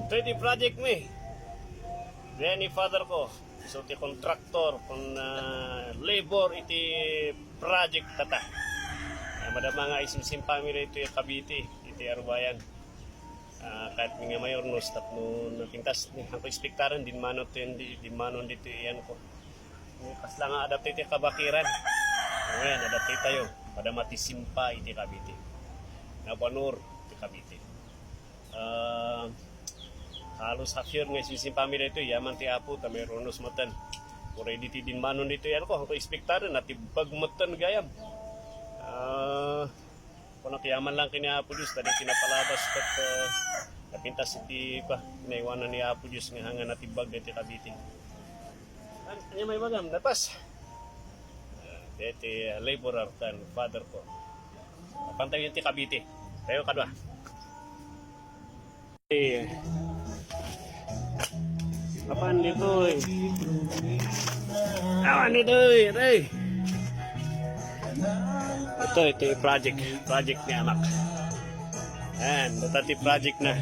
Ito iti project mi. Then ni father ko. So ti kontraktor kung labor iti project tata. Mada mga isim-sim family ito yung Cavite, iti Arbayan. Kahit mga mayor no stop no napintas ni ako ispektaran din manot din manon dito iyan ko. Kas lang adapt iti kabakiran. Ngayon adapt tayo pada mati simpa iti Cavite. Nabanur iti Cavite. Halos half year nga isim family ito yaman ti apo ta mayronos matan. Already ti din manon dito iyan ko ako ispektaran at ibag matan gayam. Kung nakiyaman lang kini Apo Diyos, tadi kinapalabas kat napintas iti pa, pinaiwanan ni Apo Diyos nga hanga natibag iti Cavite. Ano may bagam, napas. Iti laborer kan father ko. Pantay iti Cavite. Tayo kadwa. Apaan dito eh? Apaan dito eh? Ito yung project ni anak. Ayan, datati project na.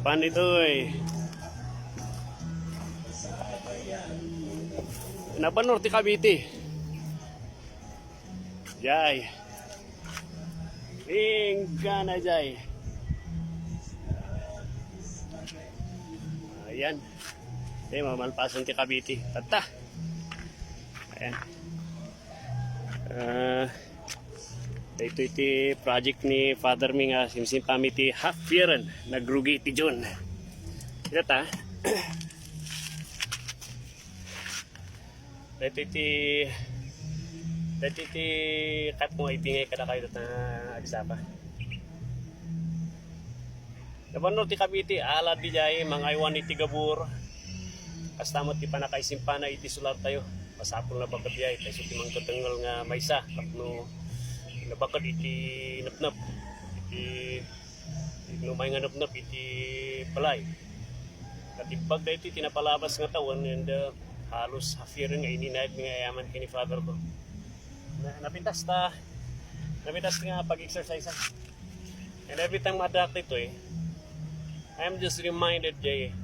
Pan ito eh. Napanor ti Cavite. Jay. Ingka na jay. Ayan. Ayan, mamalpasan ti Cavite. Tata. Ayan. Ito iti project ni father mi nga simsim pamiti half year nagrugi iti June. Ito ta. Ito iti kat mo ipingay kada kayo na agisapa. Nabanor ti Cavite ala di jay mga iwan iti gabur. Kastamot ti panakaisimpa na iti sulat tayo. Pasapol na bakad yay tayo so timang katangal nga maysa kapno nabakad iti napnap iti numay nga napnap iti palay katibag na iti tinapalabas nga tawan and halos half-year nga ininayad nga ayaman kini father ko napintas nga pag-exercise and every time madak ito I'm just reminded jay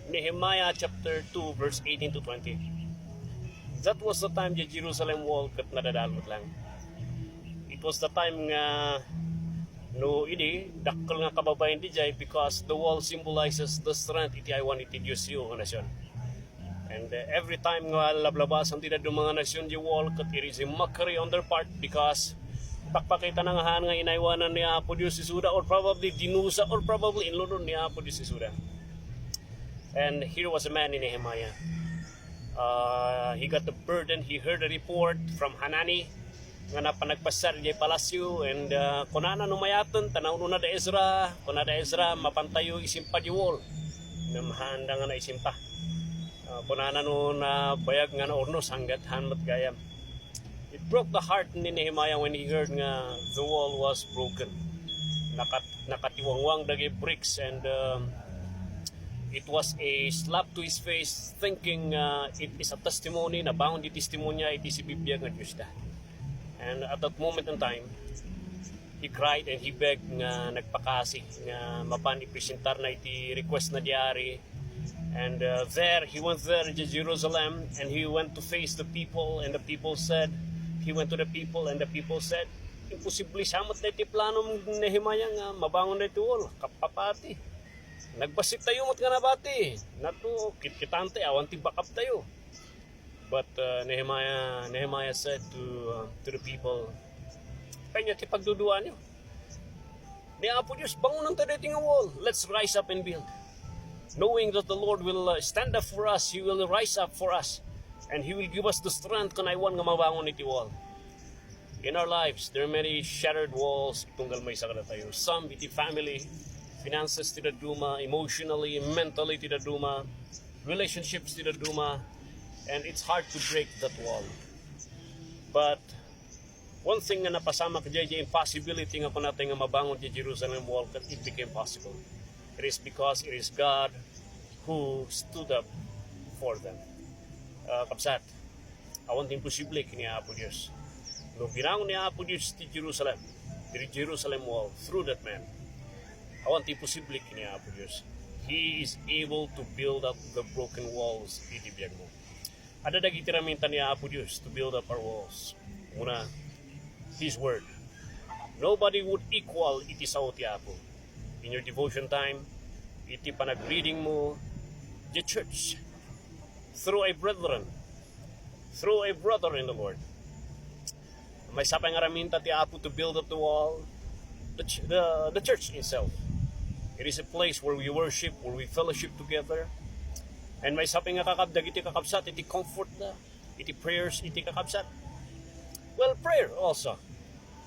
Nehemiah chapter 2 verse 18 to 20. That was the time the Jerusalem wall kat nadadalot lang. It was the time nga no dakkel nga kababayan di jay because the wall symbolizes the strength iti aywan iti Dios yu nga nasyon. And every time nga lablabasan ti dadto mga nasyon di wall kat it is a mockery on their part because pakpakita na nga nga inaywanan ni Apo Dios isuda or probably dinusa or probably inlunod ni Apo Dios isuda. And here was a man in Nehemiah. He got the burden. He heard a report from Hanani nga napanagpasar di palasyo and kunana numayaton tanaw na da Ezra mapantayo isimpa di wall na mahanda nga na isimpa kunana no na bayag nga na ornos hanggat hanmat gayam. It broke the heart ni Nehemiah when he heard nga the wall was broken. Nakatiwangwang dagi bricks and it was a slap to his face thinking it is a testimony na bound di testimonya iti si Biblia nga Diyos da. And at that moment in time, he cried and he begged nga nagpakasi nga mapan ipresentar na iti request na diari. And he went there to Jerusalem and he went to face the people and the people said, imposible samot na iti plano ng Nehemiah nga mabangon na iti wall, kapapati. Nagbasit tayo mo't nga nabati. Nato, kitante, awan ti bakap tayo. But Nehemiah said to the people, kanya ti pagduduan nyo. Ni Apo Diyos, bangunan tayo dating wall. Let's rise up and build. Knowing that the Lord will stand up for us, He will rise up for us. And He will give us the strength kung aywan nga mabangon iti wall. In our lives, there are many shattered walls. Tunggal may sakala tayo. Some iti family, finances ti daduma, emotionally, mentally ti daduma, relationships ti daduma, and it's hard to break that wall. But one thing nga napasama ka dyan, impossibility nga kung natin nga mabangon di Jerusalem wall, it became possible. It is because it is God who stood up for them. Kapsat, awan imposible kini Apo Diyos. No binangon ni Apo Diyos di Jerusalem, the Jerusalem wall, through that man. Awan imposible kini Apo Diyos. He is able to build up the broken walls iti biyag mo. Ada dagiti raminta ni Apo Dios to build up our walls. Una, His Word. Nobody would equal iti sao ti Apo. In your devotion time, iti panag-reading mo the church through a brother in the Lord. May sapay nga raminta ti Apo to build up the wall, the church itself. It is a place where we worship, where we fellowship together. And may sapay nga kakabdag iti kakabsat, iti comfort na, iti prayers, iti kakabsat. Well, prayer also.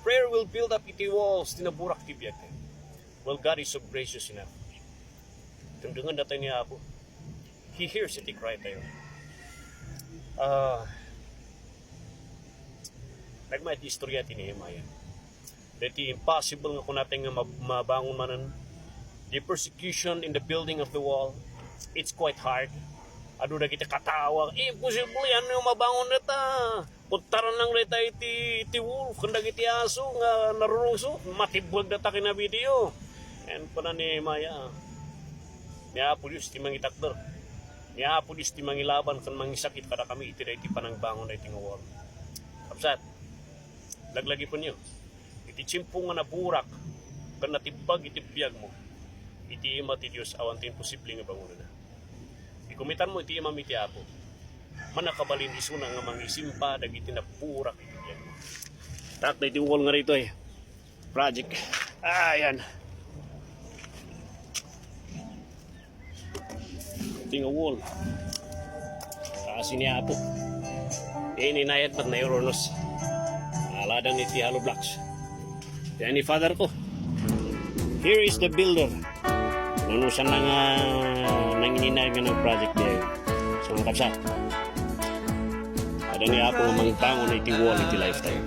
Prayer will build up iti walls, tinaburak ti biyag. Well, God is so gracious enough. Tundungan na tayo niya Apo. He hears iti cry tayo. Nagmait istorya ti Nehemiah. Dati impossible nga kung natin nga mabangon manan. The persecution in the building of the wall, it's quite hard. Ado na kita katawa, imposible yan yung mabangon nita. Puntaran lang nita iti wolf, kandag iti aso nga naruruso, matibwag na takin na video. And pa na Nehemiah, niya po Diyos ti mangitakder. Niya po Diyos ti mangilaban kan mangisakit kada kami iti na iti panangbangon na iti nga wall. Kapsat, laglagi po niyo, iti chimpong nga naburak, kan natibag iti biyag mo, iti ima ti Diyos awan ti imposible nga bangunan na. Ikumitan mo iti ima iti Apo. Manakabalin iso na nga mangisimpa dagiti napurak iti biyag mo. Tak na iti wall nga rito project. Ayan. Iti nga wall. Kasi ni Apo. Ininayat pat na Euronos. Aladang iti hollow blocks. Yan ni father ko. Here is the builder. Nanusan na nga nangininay nga ng project niya. So mga kapsat. Ada niya ako mangbangon na iti wall iti lifetime.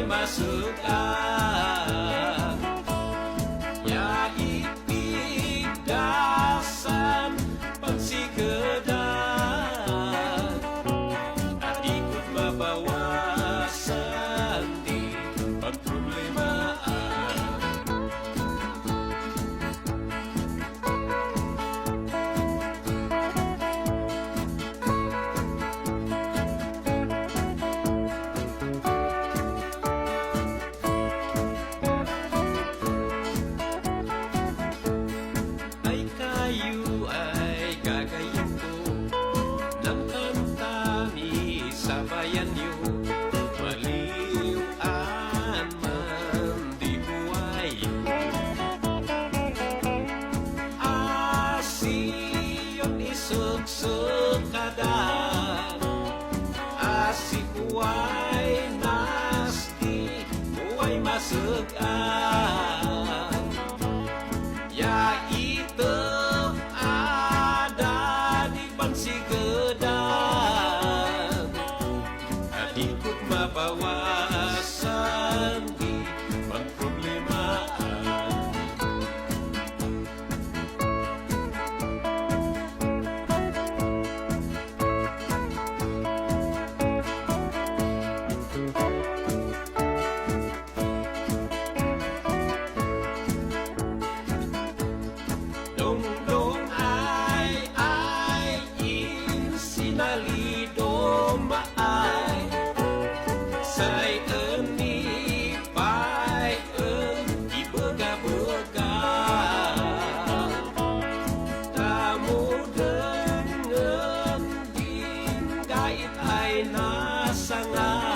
Masuk ya itidasan pagsigadan at ikot mabawasan di pagproblemaan. Masuk ya itu ada di Pansigedan ikut mabawasan di pangproblemaan. Sangat